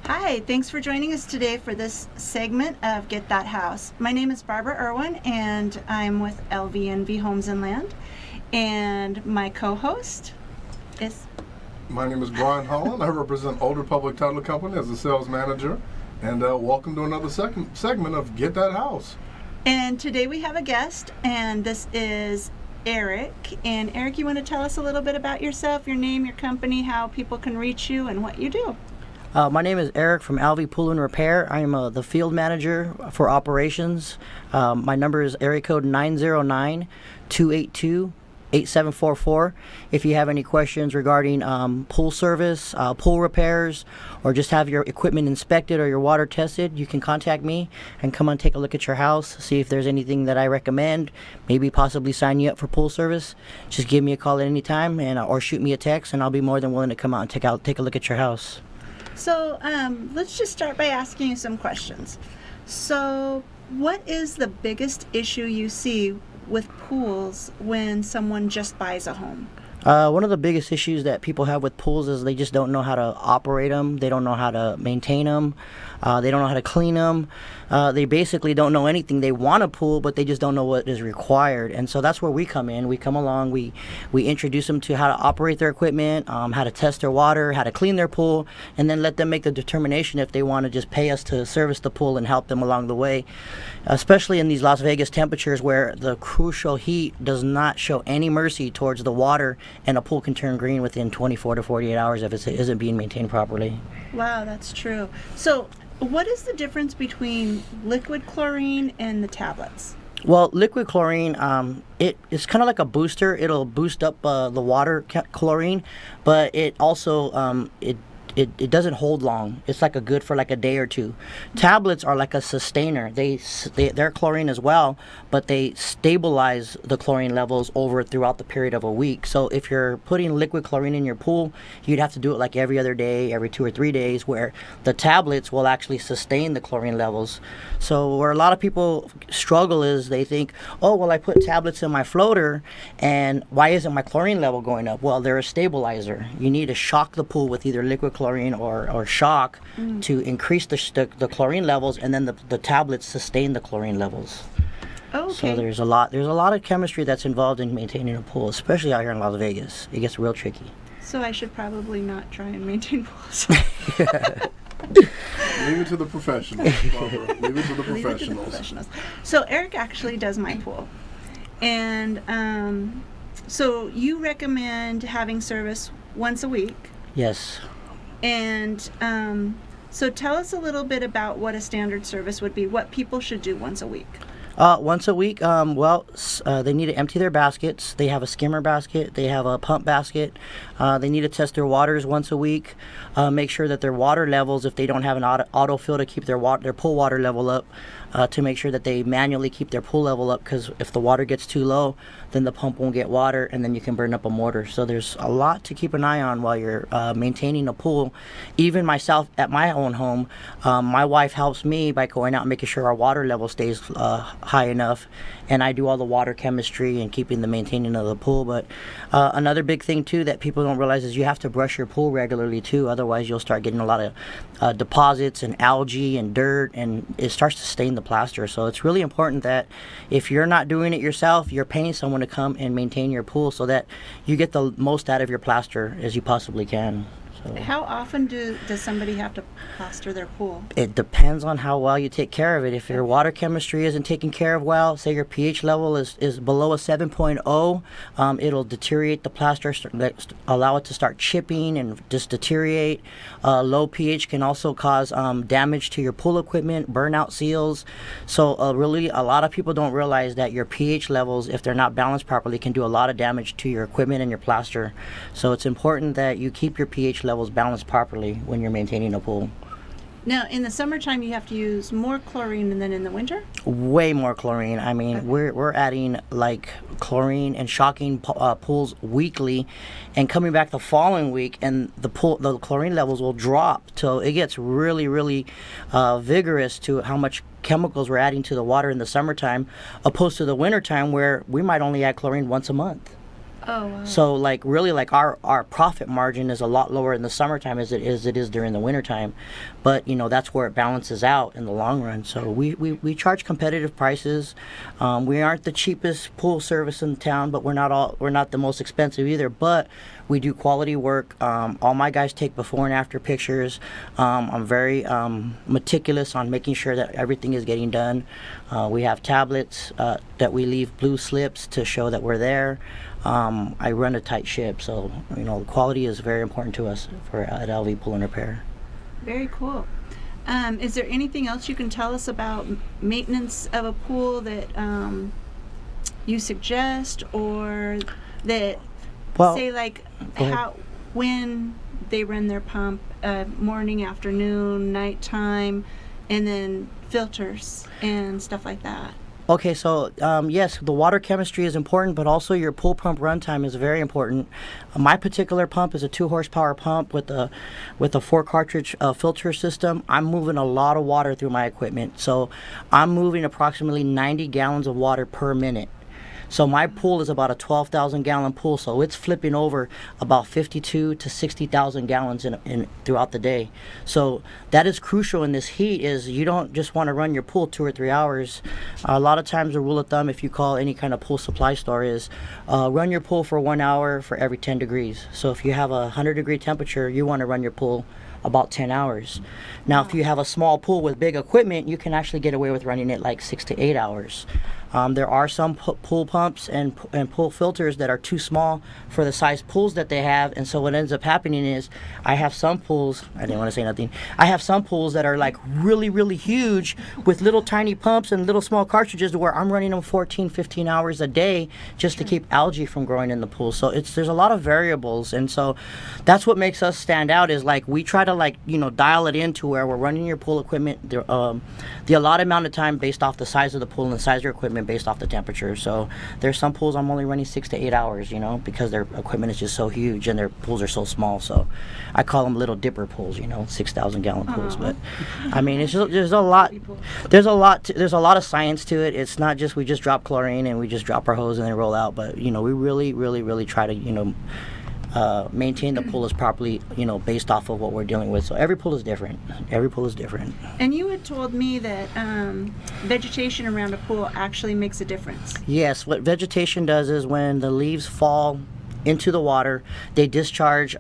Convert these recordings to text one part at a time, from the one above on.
Hi, thanks for joining us today for this segment of Get That House. My name is Barbara Irwin, and I'm with LVNV Homes and Land. And my co-host is... My name is Brian Holland. I represent Old Republic Title Company as a sales manager. And welcome to another second segment of Get That House. And today we have a guest, and this is Eric. And Eric, you want to tell us a little bit about yourself, your name, your company, how people can reach you, and what you do? My name is Eric from Alvey Pool and Repair. I am the field manager for operations. My number is area code 909-282-8744. If you have any questions regarding pool service, pool repairs, or just have your equipment inspected or your water tested, you can contact me and come and take a look at your house, see if there's anything that I recommend, maybe possibly sign you up for pool service. Just give me a call at any time or shoot me a text, and I'll be more than willing to come out and take a look at your house. So let's just start by asking you some questions. So what is the biggest issue you see with pools when someone just buys a home? One of the biggest issues that people have with pools is they just don't know how to operate them. They don't know how to maintain them. They don't know how to clean them. They basically don't know anything. They want a pool, but they just don't know what is required. And so that's where we come in. We come along. We introduce them to how to operate their equipment, how to test their water, how to clean their pool, and then let them make the determination if they want to just pay us to service the pool and help them along the way. Especially in these Las Vegas temperatures where the crucial heat does not show any mercy towards the water, and a pool can turn green within 24 to 48 hours if it isn't being maintained properly. Wow, that's true. So what is the difference between liquid chlorine and the tablets? Well, liquid chlorine, it's kind of like a booster. It'll boost up the water chlorine, but it also it doesn't hold long. It's like good for like a day or two. Tablets are like a sustainer. They're chlorine as well, but they stabilize the chlorine levels throughout the period of a week. So if you're putting liquid chlorine in your pool, you'd have to do it like every other day, every 2 or 3 days, where the tablets will actually sustain the chlorine levels. So where a lot of people struggle is they think, oh, well, I put tablets in my floater, and why isn't my chlorine level going up? Well, they're a stabilizer. You need to shock the pool with either liquid chlorine or shock to increase the chlorine levels, and then the tablets sustain the chlorine levels. Okay. So there's a lot of chemistry that's involved in maintaining a pool, especially out here in Las Vegas. It gets real tricky. So I should probably not try and maintain pools. Leave it to the professionals, Barbara. Leave it to the Leave it to the professionals. So Eric actually does my pool. And so you recommend having service once a week. Yes. And so tell us a little bit about what a standard service would be, what people should do once a week. Once a week, they need to empty their baskets. They have a skimmer basket. They have a pump basket. They need to test their waters once a week. Make sure that their water levels, if they don't have an autofill to keep their pool water level up, to make sure that they manually keep their pool level up, because if the water gets too low, then the pump won't get water, and then you can burn up a motor. So there's a lot to keep an eye on while you're maintaining a pool. Even myself at my own home, my wife helps me by going out and making sure our water level stays high enough, and I do all the water chemistry and keeping the maintaining of the pool. But another big thing too that people don't realize is you have to brush your pool regularly too, otherwise you'll start getting a lot of deposits and algae and dirt, and it starts to stain the plaster. So it's really important that if you're not doing it yourself, you're paying someone to come and maintain your pool so that you get the most out of your plaster as you possibly can. So How often does somebody have to plaster their pool? it depends on how well you take care of it. If your water chemistry isn't taken care of well, say your pH level is below a 7.0, it'll deteriorate the plaster, allow it to start chipping and just deteriorate. Low pH can also cause damage to your pool equipment, burnout seals. So really, a lot of people don't realize that your pH levels, if they're not balanced properly, can do a lot of damage to your equipment and your plaster. So it's important that you keep your pH levels balanced properly when you're maintaining a pool. Now, in the summertime, you have to use more chlorine than in the winter? Way more chlorine. I mean, we're adding like chlorine and shocking pools weekly, and coming back the following week, and the chlorine levels will drop till it gets really vigorous to how much chemicals we're adding to the water in the summertime, opposed to the wintertime where we might only add chlorine once a month. Oh, wow. So like really like our profit margin is a lot lower in the summertime as it is during the wintertime. But you know, that's where it balances out in the long run. So we charge competitive prices. We aren't the cheapest pool service in town, but we're not the most expensive either. But we do quality work. All my guys take before and after pictures. I'm very meticulous on making sure that everything is getting done. We have tablets that we leave blue slips to show that we're there. I run a tight ship, so you know quality is very important to us at LV Pool and Repair. Very cool. Is there anything else you can tell us about maintenance of a pool that you suggest, or that Well, say like go ahead. when they run their pump, morning, afternoon, nighttime, and then filters and stuff like that? Okay, so yes, the water chemistry is important, but also your pool pump runtime is very important. My particular pump is a 2 horsepower pump with a 4 cartridge filter system. I'm moving a lot of water through my equipment, so I'm moving approximately 90 gallons of water per minute. So my pool is about a 12,000 gallon pool, so it's flipping over about 52 to 60,000 gallons in throughout the day. So that is crucial in this heat. Is you don't just want to run your pool 2 or 3 hours. A lot of times the rule of thumb, if you call any kind of pool supply store, is run your pool for 1 hour for every 10 degrees. So if you have a 100-degree temperature, you want to run your pool about 10 hours. Now, if you have a small pool with big equipment, you can actually get away with running it like 6 to 8 hours. There are some pool pumps and pool filters that are too small for the size pools that they have, and so what ends up happening is I have some pools, I didn't want to say nothing, I have some pools that are like really, really huge with little tiny pumps and little small cartridges where I'm running them 14, 15 hours a day just to keep algae from growing in the pool. So there's a lot of variables, and so that's what makes us stand out is like we try to like, you know, dial it into where we're running your pool equipment the allotted amount of time based off the size of the pool and the size of your equipment based off the temperature. So there's some pools I'm only running 6 to 8 hours, you know, because their equipment is just so huge and their pools are so small. So I call them little dipper pools, you know, 6,000 gallon pools. But I mean, it's just, there's a lot of science to it. It's not just we just drop chlorine and we just drop our hose and then roll out. But you know, we really try to, you know, maintain the pool as properly, you know, based off of what we're dealing with. So every pool is different. And you had told me that vegetation around a pool actually makes a difference. Yes, what vegetation does is when the leaves fall into the water, they discharge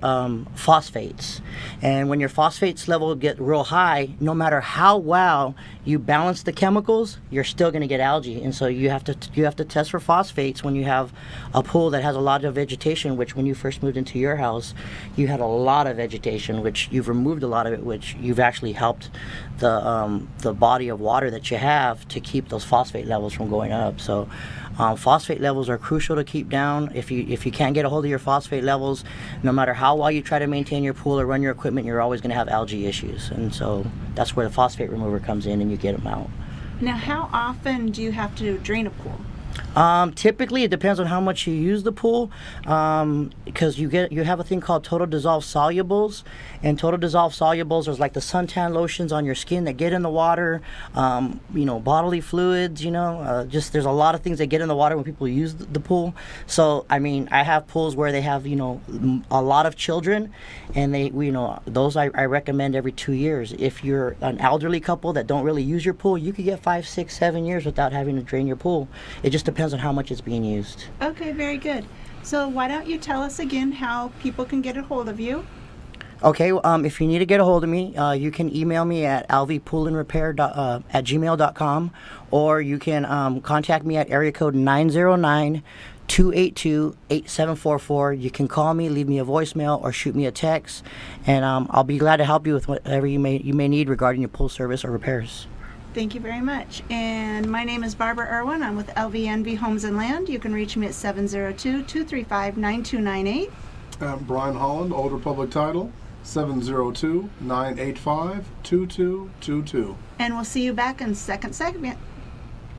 phosphates. And when your phosphates level get real high, no matter how well you balance the chemicals, you're still going to get algae. And so you have to test for phosphates when you have a pool that has a lot of vegetation, which when you first moved into your house, you had a lot of vegetation, which you've removed a lot of it, which you've actually helped the body of water that you have to keep those phosphate levels from going up. So phosphate levels are crucial to keep down. If you can't get a hold of your phosphate levels, no matter how well you try to maintain your pool or run your equipment, you're always going to have algae issues. And so that's where the phosphate remover comes in and you get them out. Now, how often do you have to drain a pool? Typically, it depends on how much you use the pool, because you have a thing called total dissolved solubles, and total dissolved solubles are like the suntan lotions on your skin that get in the water. You know, bodily fluids. You know, just there's a lot of things that get in the water when people use the pool. So I mean, I have pools where they have, you know, a lot of children, and those I recommend every 2 years. If you're an elderly couple that don't really use your pool, you could get 5, 6, 7 years without having to drain your pool. It just depends on how much it's being used. Okay, very good. So why don't you tell us again how people can get a hold of you? Okay, if you need to get a hold of me, you can email me at alvpoolandrepair@gmail.com, or you can contact me at area code 909-282-8744. You can call me, leave me a voicemail, or shoot me a text, and I'll be glad to help you with whatever you may need regarding your pool service or repairs. Thank you very much. And my name is Barbara Irwin. I'm with LVNV Homes and Land. You can reach me at 702-235-9298. Brian Holland, Old Republic Title, 702-985-2222. And we'll see you back in second segment.